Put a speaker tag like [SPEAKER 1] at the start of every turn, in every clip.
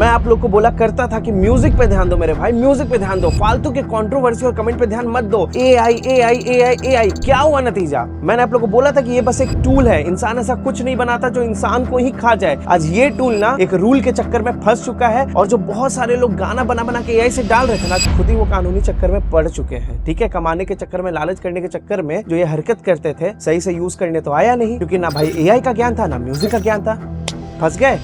[SPEAKER 1] मैं आप लोग को बोला करता था कि म्यूजिक पे ध्यान दो मेरे भाई, म्यूजिक पे ध्यान दो, फालतू के कंट्रोवर्सी और कमेंट पे ध्यान मत दो। एआई एआई एआई एआई, क्या हुआ नतीजा? मैंने आप लोग को बोला था कि ये बस एक टूल है, इंसान ऐसा कुछ नहीं बनाता जो इंसान को ही खा जाए। आज ये टूल ना एक रूल के चक्कर में फंस चुका है, और जो बहुत सारे लोग गाना बना बना के एआई से डाल रहे थे ना, खुद ही वो कानूनी चक्कर में पड़ चुके हैं। ठीक है, कमाने के चक्कर में, लालच करने के चक्कर में जो ये हरकत करते थे, सही से यूज करने तो आया नहीं, क्योंकि ना भाई एआई का ज्ञान था ना म्यूजिक का ज्ञान था, फंस गए।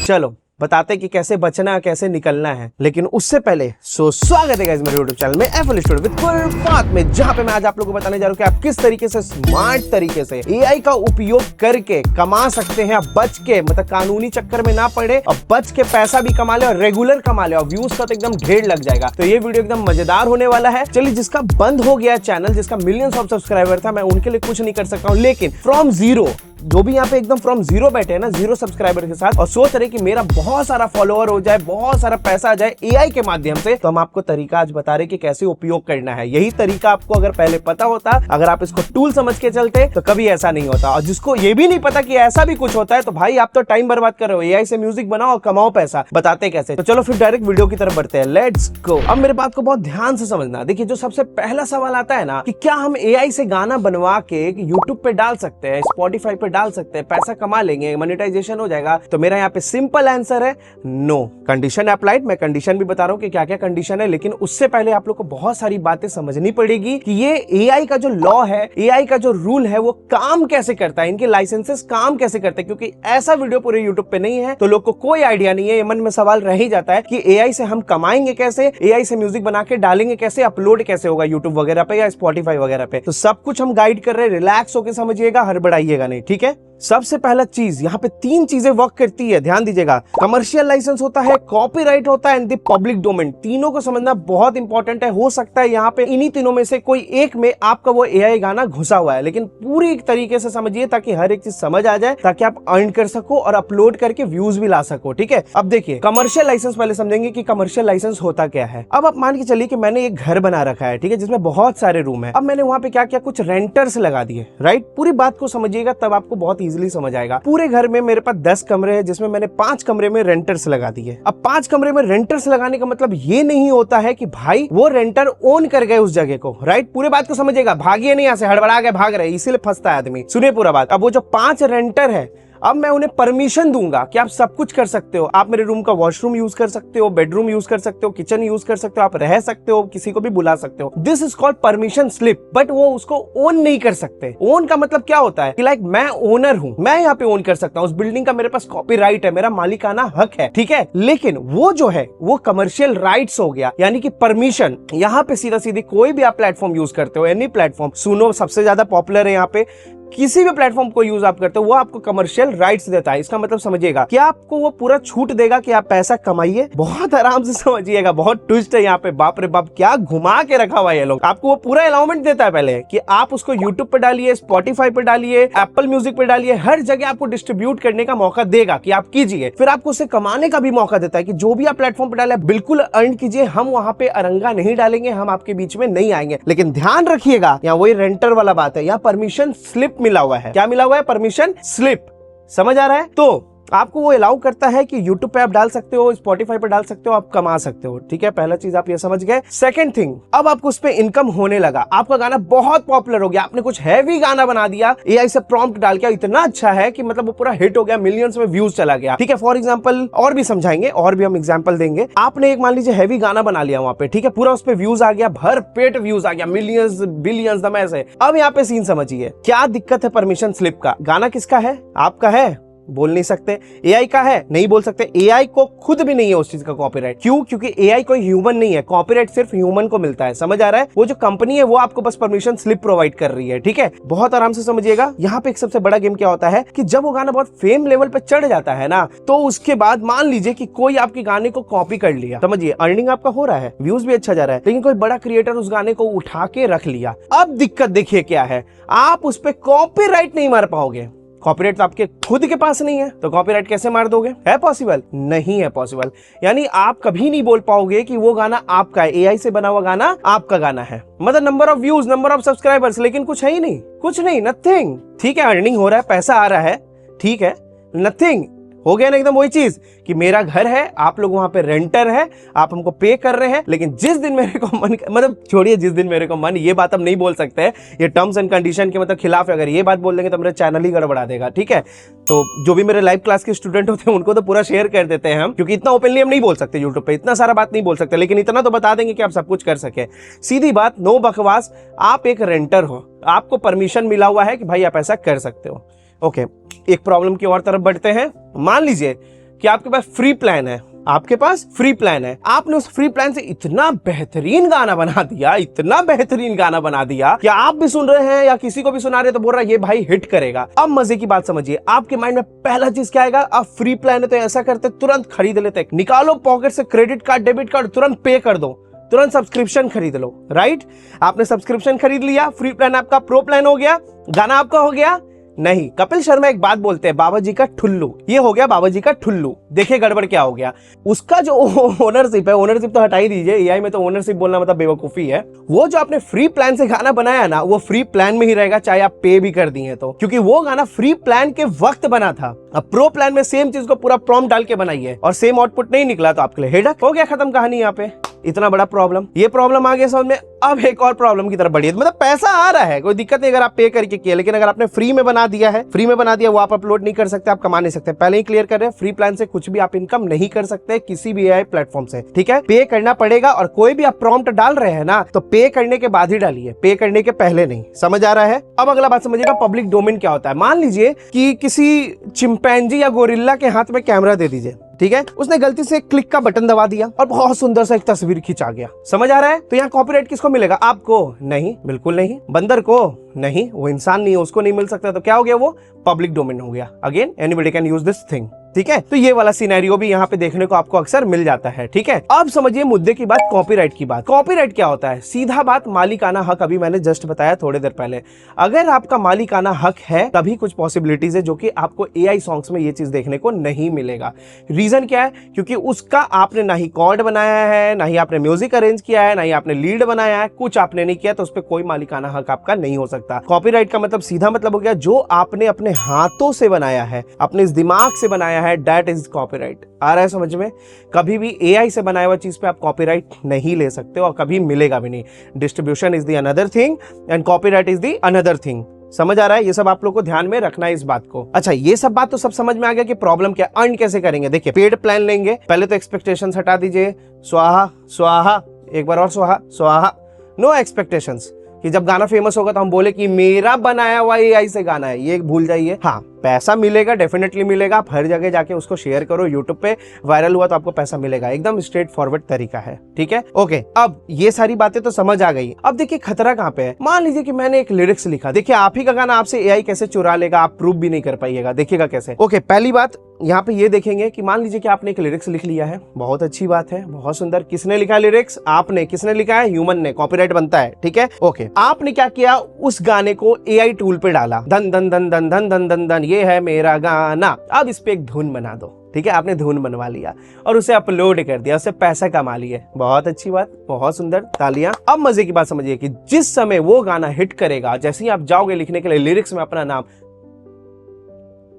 [SPEAKER 1] चलो बताते कि कैसे बचना, कैसे निकलना है। लेकिन उससे पहले स्वागत है गाइस मेरे YouTube चैनल में FL Studio विद फुरफात में, जहां पे मैं आज आप लोगों को बताने जा रहा हूं कि आप किस तरीके से स्मार्ट तरीके से एआई का उपयोग करके कमा सकते हैं, बच के, मतलब कानूनी चक्कर में ना पड़े, और बच के पैसा भी कमा ले और रेगुलर कमा ले, और व्यूज का तो एकदम ढेर लग जाएगा। तो ये वीडियो एकदम मजेदार होने वाला है। चलिए, जिसका बंद हो गया चैनल, जिसका मिलियंस ऑफ सब्सक्राइबर था, मैं उनके लिए कुछ नहीं कर सकता हूं, लेकिन फ्रॉम जीरो, जो भी यहाँ पे एकदम फ्रॉम जीरो बैठे हैं ना, जीरो सब्सक्राइबर के साथ, और सोच रहे कि मेरा बहुत सारा फॉलोअर हो जाए, बहुत सारा पैसा आ जाए एआई के माध्यम से, तो हम आपको तरीका आज बता रहे कि कैसे उपयोग करना है। यही तरीका आपको अगर पहले पता होता, अगर आप इसको टूल समझ के चलते, तो कभी ऐसा नहीं होता। और जिसको ये भी नहीं पता कि ऐसा भी कुछ होता है, तो भाई आप तो टाइम बर्बाद कर रहे हो। एआई से म्यूजिक बनाओ और कमाओ पैसा। बताते कैसे, तो चलो फिर डायरेक्ट वीडियो की तरफ बढ़ते हैं। Let's go. अब मेरे बात को बहुत ध्यान से समझना। देखिए, जो सबसे पहला सवाल आता है ना कि क्या हम एआई से गाना बनवा के यूट्यूब पे डाल सकते हैं, स्पॉटिफाई पे डाल सकते हैं, पैसा कमा लेंगे, मोनेटाइजेशन हो जाएगा? तो मेरा यहाँ पे सिंपल आंसर है नो। Condition applied. मैं कंडीशन भी बता रहा हूँ कि क्या क्या कंडीशन है, लेकिन उससे पहले आप लोग को बहुत सारी बातें समझनी पड़ेगी कि ये एआई का जो लॉ है, एआई का जो रूल है, वो काम कैसे करता है, इनके लाइसेंसेस काम कैसे करते हैं। क्योंकि ऐसा वीडियो पूरे यूट्यूब पे नहीं है, तो लोग को कोई आइडिया नहीं है। ये मन में सवाल रह ही जाता है कि एआई से हम कमाएंगे कैसे, एआई से म्यूजिक बना के डालेंगे कैसे, अपलोड कैसे होगा यूट्यूब वगैरह पे या स्पॉटिफाई वगैरह पे। तो सब कुछ हम गाइड कर रहे हैं, रिलैक्स होकर समझिएगा, हड़बड़ाइएगा नहीं, ठीक है। सबसे पहला चीज, यहाँ पे 3 चीजें वर्क करती है, ध्यान दीजिएगा। कमर्शियल लाइसेंस होता है, कॉपीराइट होता है, एंड द पब्लिक डोमेन। तीनों को समझना बहुत इंपॉर्टेंट है। हो सकता है यहाँ पे इन्हीं तीनों में से कोई एक में आपका वो एआई गाना घुसा हुआ है, लेकिन पूरी तरीके से समझिए ताकि हर एक चीज समझ आ जाए, ताकि आप अर्न कर सको और अपलोड करके व्यूज भी ला सको, ठीक है। अब देखिए, कमर्शियल लाइसेंस पहले समझेंगे कि कमर्शियल लाइसेंस होता क्या है। अब आप मान के चलिए कि मैंने एक घर बना रखा है, ठीक है, जिसमें बहुत सारे रूम है। अब मैंने वहां पे क्या किया, कुछ रेंटर्स लगा दिए, राइट। पूरी बात को समझिएगा, तब आपको बहुत इजीली समझ आएगा। पूरे घर में मेरे पास 10 कमरे हैं, जिसमें मैंने 5 कमरे में रेंटर्स लगा दिए। अब 5 कमरे में रेंटर्स लगाने का मतलब ये नहीं होता है कि भाई वो रेंटर ओन कर गए उस जगह को, राइट। पूरे बात को समझिएगा, भागिए नहीं, यहाँ से हड़बड़ा के भाग रहे, इसीलिए फंसता है आदमी। सुनिए पूरा बात। अब वो जो 5 रेंटर है, अब मैं उन्हें परमिशन दूंगा कि आप सब कुछ कर सकते हो। आप मेरे रूम का वॉशरूम यूज कर सकते हो, बेडरूम यूज कर सकते हो, किचन यूज कर सकते हो, आप रह सकते हो, किसी को भी बुला सकते हो। This is called permission slip. But वो उसको ओन नहीं कर सकते। ओन का मतलब क्या होता है कि लाइक मैं ओनर हूं, मैं यहाँ पे ओन कर सकता हूँ, उस बिल्डिंग का मेरे पास कॉपीराइट है, मेरा मालिकाना हक है, ठीक है। लेकिन वो जो है वो कमर्शियल राइट्स हो गया, यानी कि परमिशन। यहाँ पे सीधा सीधी कोई भी आप प्लेटफॉर्म यूज करते हो, एनी प्लेटफॉर्म, सुनो सबसे ज्यादा पॉपुलर है यहाँ पे, किसी भी प्लेटफॉर्म को यूज आप करते हो, वो आपको कमर्शियल राइट्स देता है। इसका मतलब समझिएगा कि आपको वो पूरा छूट देगा कि आप पैसा कमाइए। बहुत आराम से समझिएगा, बहुत ट्विस्ट है यहाँ पे, बाप रे बाप, क्या घुमा के रखा हुआ है ये लोग। आपको वो पूरा अलाउमेंट देता है पहले कि आप उसको यूट्यूब पे डालिए, स्पॉटिफाई पे डालिए, एप्पल म्यूजिक पे डालिए, हर जगह आपको डिस्ट्रीब्यूट करने का मौका देगा कि आप कीजिए। फिर आपको उससे कमाने का भी मौका देता है कि जो भी आप प्लेटफॉर्म पे डाले बिल्कुल अर्न कीजिए, हम वहां पे अरंगा नहीं डालेंगे, हम आपके बीच में नहीं आएंगे। लेकिन ध्यान रखिएगा, यहाँ वही रेंटर वाला बात है, यहाँ परमिशन स्लिप मिला हुआ है। क्या मिला हुआ है? Permission slip. समझ आ रहा है? तो आपको वो अलाउ करता है कि YouTube पे आप डाल सकते हो, Spotify पे डाल सकते हो, आप कमा सकते हो, ठीक है। पहला चीज आप ये समझ गए। सेकंड थिंग, अब आपको उस पे इनकम होने लगा, आपका गाना बहुत पॉपुलर हो गया, आपने कुछ हैवी गाना बना दिया, एआई से प्रॉम्प्ट डाल के, इतना अच्छा है कि मतलब वो पूरा हिट हो गया, मिलियंस में व्यूज चला गया, ठीक है। फॉर एग्जांपल और भी समझाएंगे, और भी हम एग्जांपल देंगे। आपने एक मान लीजिए हैवी गाना बना लिया वहां पे, ठीक है, पूरा उस पे व्यूज आ गया, भर पेट व्यूज आ गया, मिलियंस बिलियंस दम ऐसे। अब यहाँ पे सीन समझिए, क्या दिक्कत है परमिशन स्लिप का? गाना किसका है? आपका है, बोल नहीं सकते। एआई का है, नहीं बोल सकते। एआई को खुद भी नहीं है उस चीज का कॉपीराइट। क्यों? क्योंकि एआई कोई ह्यूमन नहीं है, कॉपीराइट सिर्फ ह्यूमन को मिलता है। समझ आ रहा है? वो जो कंपनी है वो आपको बस परमिशन स्लिप प्रोवाइड कर रही है, ठीक है। बहुत आराम से समझिएगा। यहाँ पे एक सबसे बड़ा गेम क्या होता है कि जब वो गाना बहुत फेम लेवल पे चढ़ जाता है ना, तो उसके बाद मान लीजिए कि कोई आपके गाने को कॉपी कर लिया, समझिए अर्निंग आपका हो रहा है, व्यूज भी अच्छा जा रहा है, लेकिन कोई बड़ा क्रिएटर उस गाने को उठा के रख लिया। अब दिक्कत देखिए क्या है, आप उस पर कॉपीराइट नहीं मार पाओगे। कॉपीराइट तो आपके खुद के पास नहीं है, तो कॉपीराइट कैसे मार दोगे? है पॉसिबल? नहीं है पॉसिबल। यानी आप कभी नहीं बोल पाओगे कि वो गाना आपका है, एआई से बना हुआ गाना आपका गाना है। मतलब number of views, number of subscribers, लेकिन कुछ है ही नहीं, कुछ नहीं, नथिंग। ठीक है, अर्निंग हो रहा है, पैसा आ रहा है, ठीक है, नथिंग। हो गया ना एकदम वही चीज कि मेरा घर है, आप लोग वहां पे रेंटर है, आप हमको पे कर रहे हैं, लेकिन जिस दिन मेरे को मन, मतलब छोड़िए जिस दिन मेरे को मन, ये बात हम नहीं बोल सकते हैं, ये टर्म्स एंड कंडीशन के मतलब खिलाफ है। अगर ये बात बोल देंगे तो मेरा चैनल ही गड़बड़ा देगा, ठीक है। तो जो भी मेरे लाइव क्लास के स्टूडेंट होते हैं उनको तो पूरा शेयर कर देते हैं हम, क्योंकि इतना ओपनली हम नहीं बोल सकते यूट्यूब पे, इतना सारा बात नहीं बोल सकते, लेकिन इतना तो बता देंगे कि आप सब कुछ कर सके। सीधी बात, नो बकवास, आप एक रेंटर हो, आपको परमिशन मिला हुआ है कि भाई आप ऐसा कर सकते हो। ओके, एक प्रॉब्लम की और तरफ बढ़ते हैं। मान लीजिए कि आपके पास फ्री प्लान है, आपके पास फ्री प्लान है, आपने उस फ्री प्लान से इतना बेहतरीन गाना बना दिया, इतना बेहतरीन गाना बना दिया कि आप भी सुन रहे हैं या किसी को भी सुना रहे तो बोल रहा है ये भाई हिट करेगा। अब मजे की बात समझिए, आपके माइंड में पहला चीज क्या आएगा? आप फ्री प्लान है तो ऐसा करते तुरंत खरीद लेते, निकालो पॉकेट से क्रेडिट कार्ड, डेबिट कार्ड, तुरंत पे कर दो, तुरंत सब्सक्रिप्शन खरीद लो, राइट? आपने सब्सक्रिप्शन खरीद लिया, फ्री प्लान आपका प्रो प्लान हो गया, गाना आपका हो गया। नहीं, कपिल शर्मा एक बात बोलते हैं, बाबा जी का ठुल्लू, ये हो गया बाबा जी का ठुल्लू। देखिए गड़बड़ क्या हो गया, उसका जो ओनरशिप है, ओनरशिप तो हटा ही दीजिए, एआई में तो ओनरशिप बोलना मतलब बेवकूफी है। वो जो आपने फ्री प्लान से गाना बनाया ना, वो फ्री प्लान में ही रहेगा, चाहे आप पे भी कर दिए तो, क्योंकि वो गाना फ्री प्लान के वक्त बना था। अब प्रो प्लान में सेम चीज को पूरा प्रॉम्प्ट डाल के बनाइए और सेम आउटपुट नहीं निकला तो आपके लिए हेडक हो गया, खत्म कहानी। यहाँ पे इतना बड़ा प्रॉब्लम, ये प्रॉब्लम आ गया समझ में। अब एक और प्रॉब्लम की तरफ बढ़िए, मतलब पैसा आ रहा है, कोई दिक्कत नहीं अगर आप पे करके किया, लेकिन अगर आपने फ्री में बना दिया है, फ्री में बना दिया, वो आप अपलोड नहीं कर सकते, आप कमा नहीं सकते। पहले ही क्लियर कर रहे हैं, फ्री प्लान से कुछ भी आप इनकम नहीं कर सकते किसी भी एआई प्लेटफॉर्म से, ठीक है? पे करना पड़ेगा, और कोई भी आप प्रॉम्प्ट डाल रहे हैं ना तो पे करने के बाद ही डालिए, पे करने के पहले नहीं। समझ आ रहा है? अब अगला बात समझिएगा, पब्लिक डोमेन क्या होता है। मान लीजिए कि किसी चिंपैंजी या गोरिल्ला के हाथ में कैमरा दे दीजिए, ठीक है? उसने गलती से क्लिक का बटन दबा दिया और बहुत सुंदर सा एक तस्वीर खींचा गया। समझ आ रहा है? तो यहाँ कॉपीराइट किसको मिलेगा? आपको नहीं, बिल्कुल नहीं। बंदर को नहीं, वो इंसान नहीं है, उसको नहीं मिल सकता। तो क्या हो गया? वो पब्लिक डोमेन हो गया। Again anybody can use this thing, ठीक है? तो ये वाला सिनेरियो भी यहाँ पे देखने को आपको अक्सर मिल जाता है, ठीक है? अब समझिए मुद्दे की बात, कॉपीराइट की बात। कॉपीराइट क्या होता है? सीधा बात, मालिकाना हक। अभी मैंने जस्ट बताया थोड़ी देर पहले, अगर आपका मालिकाना हक है तभी कुछ पॉसिबिलिटीज है जो कि आपको एआई सॉन्ग्स में ये चीज देखने को नहीं मिलेगा। रीजन क्या है? क्योंकि उसका आपने ना ही कॉर्ड बनाया है, ना ही आपने म्यूजिक अरेंज किया है, ना ही आपने लीड बनाया है, कुछ आपने नहीं किया, तो उस पर कोई मालिकाना हक आपका नहीं हो सकता। कॉपीराइट का मतलब सीधा मतलब हो गया जो आपने अपने हाथों से बनाया है, अपने इस दिमाग से बनाया है, दैट इज कॉपीराइट। आ रहा है समझ में? कभी भी एआई से बनाया हुआ चीज पे आप कॉपीराइट नहीं ले सकते और कभी मिलेगा भी नहीं। Distribution is the another thing and copyright is the another thing. समझ आ रहा है? ये सब आप लोग को ध्यान में रखना है इस बात को। अच्छा, ये सब बात तो सब समझ में आ गया कि प्रॉब्लम क्या, अर्न कैसे करेंगे। देखिए, पेड प्लान लेंगे, पहले तो एक्सपेक्टेशंस हटा दीजिए। स्वाहा स्वाहा, एक बार और स्वाहा स्वाहा। नो एक्सपेक्टेशंस कि जब गाना फेमस होगा तो हम बोले कि मेरा बनाया हुआ एआई से गाना है, ये भूल जाइए। हाँ, पैसा मिलेगा, डेफिनेटली मिलेगा। आप हर जगह जाके उसको शेयर करो, यूट्यूब पे वायरल हुआ तो आपको पैसा मिलेगा। एकदम स्ट्रेट फॉरवर्ड तरीका है, ठीक है? ओके, अब ये सारी बातें तो समझ आ गई। अब देखिए खतरा कहाँ पे है। मान लीजिए कि मैंने एक लिरिक्स लिखा, देखिए आप ही का गाना आपसे एआई कैसे चुरा लेगा, आप प्रूव भी नहीं कर पाइएगा। देखिएगा कैसे। ओके, पहली बात यहाँ पे ये देखेंगे कि मान लीजिए कि आपने एक लिरिक्स लिख लिया है, बहुत अच्छी बात है, बहुत सुंदर। किसने लिखा लिरिक्स? आपने। किसने लिखा है? ह्यूमन ने। कॉपीराइट बनता है, ठीक है? ओके, आपने क्या किया? उस गाने को एआई टूल पे डाला, धन धन धन धन धन धन धन धन, ये है मेरा गाना, अब इस पे एक धुन बना दो, ठीक है? आपने धुन बनवा लिया और उसे अपलोड कर दिया, उससे पैसा कमा लिए। बहुत अच्छी बात, बहुत सुंदर, तालियां। अब मजे की बात समझिए कि जिस समय वो गाना हिट करेगा, जैसे ही आप जाओगे लिखने के लिए लिरिक्स में अपना नाम,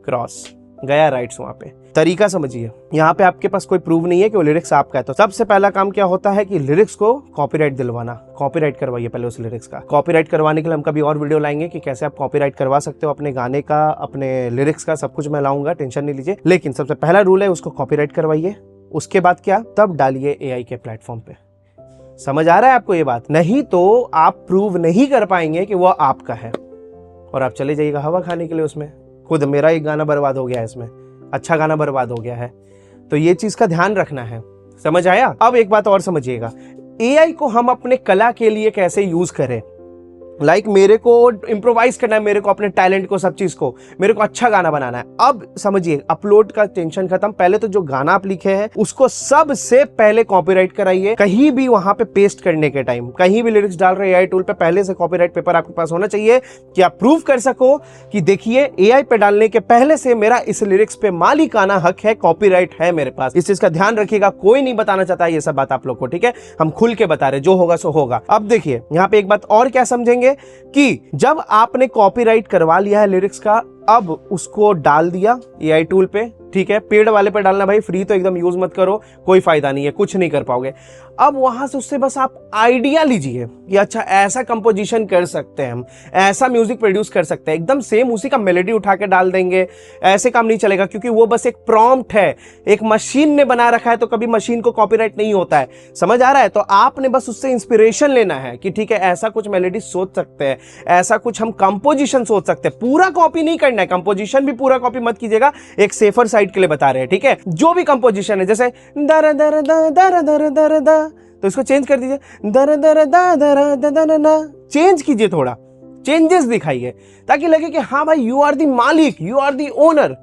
[SPEAKER 1] क्रॉस गया राइट्स वहां पे। तरीका समझिए, यहाँ पे आपके पास कोई प्रूव नहीं है कि वो लिरिक्स आपका है, तो सबसे पहला काम क्या होता है कि लिरिक्स को कॉपीराइट दिलवाना। कॉपीराइट करवाइए पहले उस लिरिक्स का। कॉपीराइट करवाने के लिए हम कभी और वीडियो लाएंगे कि कैसे आप कॉपीराइट करवा सकते हो अपने गाने का, अपने लिरिक्स का, सब कुछ मैं लाऊंगा, टेंशन नहीं लीजिए। लेकिन सबसे पहला रूल है उसको कॉपीराइट करवाइए। उसके बाद क्या? तब डालिए एआई के प्लेटफॉर्म पे। समझ आ रहा है आपको ये बात? नहीं तो आप प्रूव नहीं कर पाएंगे कि वो आपका है और आप चले जाइएगा हवा खाने के लिए उसमें। खुद मेरा एक गाना बर्बाद हो गया है इसमें, अच्छा गाना बर्बाद हो गया है, तो ये चीज का ध्यान रखना है। समझ आया? अब एक बात और समझिएगा, एआई को हम अपने कला के लिए कैसे यूज करें। लाइक मेरे को इम्प्रोवाइज करना है, मेरे को अपने टैलेंट को, सब चीज को, मेरे को अच्छा गाना बनाना है। अब समझिए, अपलोड का टेंशन खत्म। पहले तो जो गाना आप लिखे हैं उसको सबसे पहले कॉपीराइट कराइए। कहीं भी वहां पे पेस्ट करने के टाइम, कहीं भी लिरिक्स डाल रहे एआई टूल पे, पहले से कॉपीराइट पेपर आपके पास होना चाहिए कि आप प्रूव कर सको कि देखिए एआई पे डालने के पहले से मेरा इस लिरिक्स पे मालिकाना हक है, कॉपीराइट है मेरे पास। इस चीज का ध्यान रखिएगा, कोई नहीं बताना चाहता ये सब बात आप लोग को, ठीक है? हम खुल के बता रहे, जो होगा सो होगा। अब देखिए यहाँ पे एक बात और क्या समझेंगे कि जब आपने कॉपीराइट करवा लिया है लिरिक्स का, अब उसको डाल दिया एआई टूल पे, ठीक है, पेड वाले पे डालना भाई, फ्री तो एकदम यूज मत करो, कोई फायदा नहीं है, कुछ नहीं कर पाओगे। अब वहां से उससे बस आप आइडिया लीजिए कि अच्छा ऐसा कंपोजिशन कर सकते हैं हम, ऐसा म्यूजिक प्रोड्यूस कर सकते हैं, एकदम सेम उसी का मेलोडी उठा के डाल देंगे, ऐसे काम नहीं चलेगा, क्योंकि वो बस एक प्रॉम्प्ट है, एक मशीन ने बना रखा है, तो कभी मशीन को कॉपीराइट नहीं होता है, समझ आ रहा है। तो आपने बस उससे इंस्पिरेशन लेना है कि ठीक है ऐसा कुछ मेलोडी सोच सकते हैं, ऐसा कुछ हम कंपोजिशन सोच सकते हैं, पूरा कॉपी नहीं करना है, कंपोजिशन भी पूरा कॉपी मत कीजिएगा, एक सेफर साइड के लिए बता रहे हैं, ठीक है। जो भी कंपोजिशन है, जैसे दर दर दर दर दर दर दा, तो इसको चेंज कर दीजिए, दर दर दा दर दर ना, चेंज कीजिए, थोड़ा चेंजेस दिखाइए, ताकि लगे कि हाँ भाई यू आर दी मालिक, यू आर दी ओनर,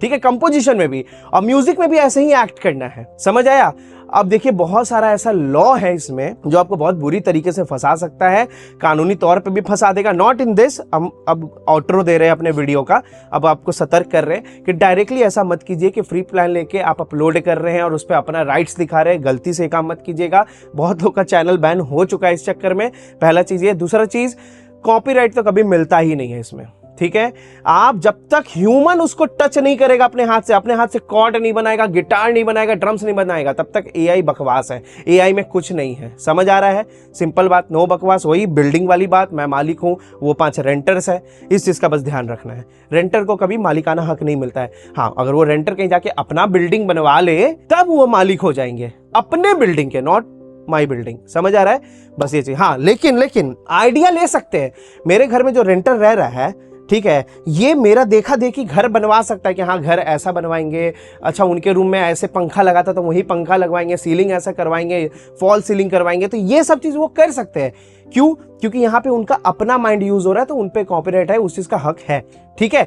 [SPEAKER 1] ठीक है। कंपोजिशन में भी और म्यूजिक में भी ऐसे ही एक्ट करना है, समझ आया। अब देखिए बहुत सारा ऐसा लॉ है इसमें जो आपको बहुत बुरी तरीके से फंसा सकता है, कानूनी तौर पे भी फंसा देगा। नॉट इन दिस, हम अब आउटरो दे रहे हैं अपने वीडियो का, अब आपको सतर्क कर रहे हैं कि डायरेक्टली ऐसा मत कीजिए कि फ्री प्लान लेके आप अपलोड कर रहे हैं और उस पर अपना राइट्स दिखा रहे हैं, गलती से काम मत कीजिएगा। बहुत लोग का चैनल बैन हो चुका है इस चक्कर में, पहला चीज ये। दूसरा चीज, कॉपीराइट तो कभी मिलता ही नहीं है इसमें, ठीक है। आप जब तक ह्यूमन उसको टच नहीं करेगा अपने हाथ से कॉर्ड नहीं बनाएगा, गिटार नहीं बनाएगा, ड्रम्स नहीं बनाएगा, तब तक एआई बकवास है, एआई में कुछ नहीं है, समझ आ रहा है। सिंपल बात, नो बकवास। वही बिल्डिंग वाली बात, मैं मालिक हूं, वो 5 रेंटर्स है, इस चीज का बस ध्यान रखना है। रेंटर को कभी मालिकाना हक नहीं मिलता है। हाँ, अगर वो रेंटर कहीं जाके अपना बिल्डिंग बनवा ले तब वो मालिक हो जाएंगे, अपने बिल्डिंग के, नॉट माई बिल्डिंग, समझ आ रहा है, बस ये चीज। हाँ, लेकिन आइडिया ले सकते हैं। मेरे घर में जो रेंटर रह रहा है, ठीक है, ये मेरा देखा देखी घर बनवा सकता है कि हाँ घर ऐसा बनवाएंगे, अच्छा उनके रूम में ऐसे पंखा लगा था तो वही पंखा लगवाएंगे, सीलिंग ऐसा करवाएंगे, फॉल सीलिंग करवाएंगे, तो ये सब चीज वो कर सकते हैं। क्यों? क्योंकि यहाँ पे उनका अपना माइंड यूज हो रहा है, तो उन पे कॉपीराइट है, उस चीज का हक है, ठीक है।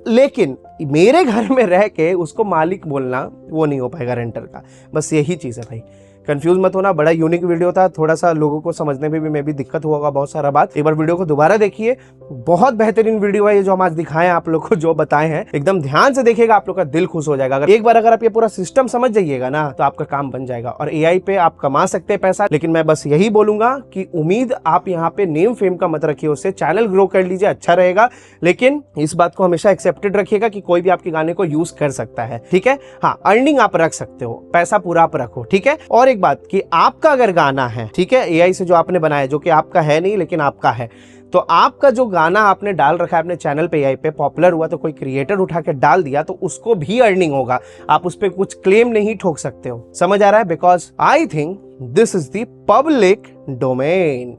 [SPEAKER 1] लेकिन मेरे घर में रह के उसको मालिक बोलना वो नहीं हो पाएगा रेंटर का, बस यही चीज है भाई। कंफ्यूज मत होना, बड़ा यूनिक वीडियो था, थोड़ा सा लोगों को समझने में भी दिक्कत हुआ होगा बहुत सारा बात। एक बार वीडियो को दोबारा देखिए, बहुत बेहतरीन वीडियो है ये जो हम आज दिखाए हैं आप लोग को, जो बताए हैं, एकदम ध्यान से देखिएगा, आप लोग का दिल खुश हो जाएगा। अगर एक बार अगर आप ये पूरा सिस्टम समझ जाइएगा ना, तो आपका काम बन जाएगा और एआई पे आप कमा सकते हैं पैसा। लेकिन मैं बस यही बोलूंगा कि उम्मीद आप यहाँ पे नेम फेम का मत रखिए, उससे चैनल ग्रो कर लीजिए, अच्छा रहेगा। लेकिन इस बात को हमेशा एक्सेप्टेड रखिएगा कि कोई भी आपके गाने को यूज कर सकता है, ठीक है। हाँ, अर्निंग आप रख सकते हो, पैसा पूरा आप रखो, ठीक है। और एक बात कि आपका अगर गाना है, ठीक है, एआई से जो आपने बनाया, जो कि आपका है नहीं लेकिन आपका है, तो आपका जो गाना आपने डाल रखा है अपने चैनल पे, एआई पे पॉपुलर हुआ, तो कोई क्रिएटर उठा के डाल दिया तो उसको भी अर्निंग होगा, आप उस पर कुछ क्लेम नहीं ठोक सकते हो, समझ आ रहा है। Because I think this is the public domain,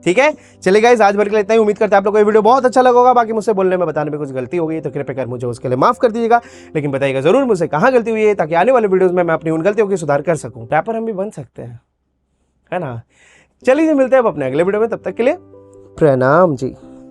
[SPEAKER 1] ठीक है। चलिए गाइस, आज भर के लिए इतना ही। उम्मीद करते हैं आप लोगों को ये वीडियो बहुत अच्छा लगा होगा। बाकी मुझसे बोलने में बताने में कुछ गलती हो गई तो कृपया कर मुझे उसके लिए माफ कर दीजिएगा, लेकिन बताइएगा जरूर मुझसे कहाँ गलती हुई है, ताकि आने वाले वीडियोस में मैं अपनी उन गलतियों की सुधार कर सकूं। रैपर हम भी बन सकते हैं, है ना। चलिए मिलते हैं अब अपने अगले वीडियो में, तब तक के लिए प्रणाम जी।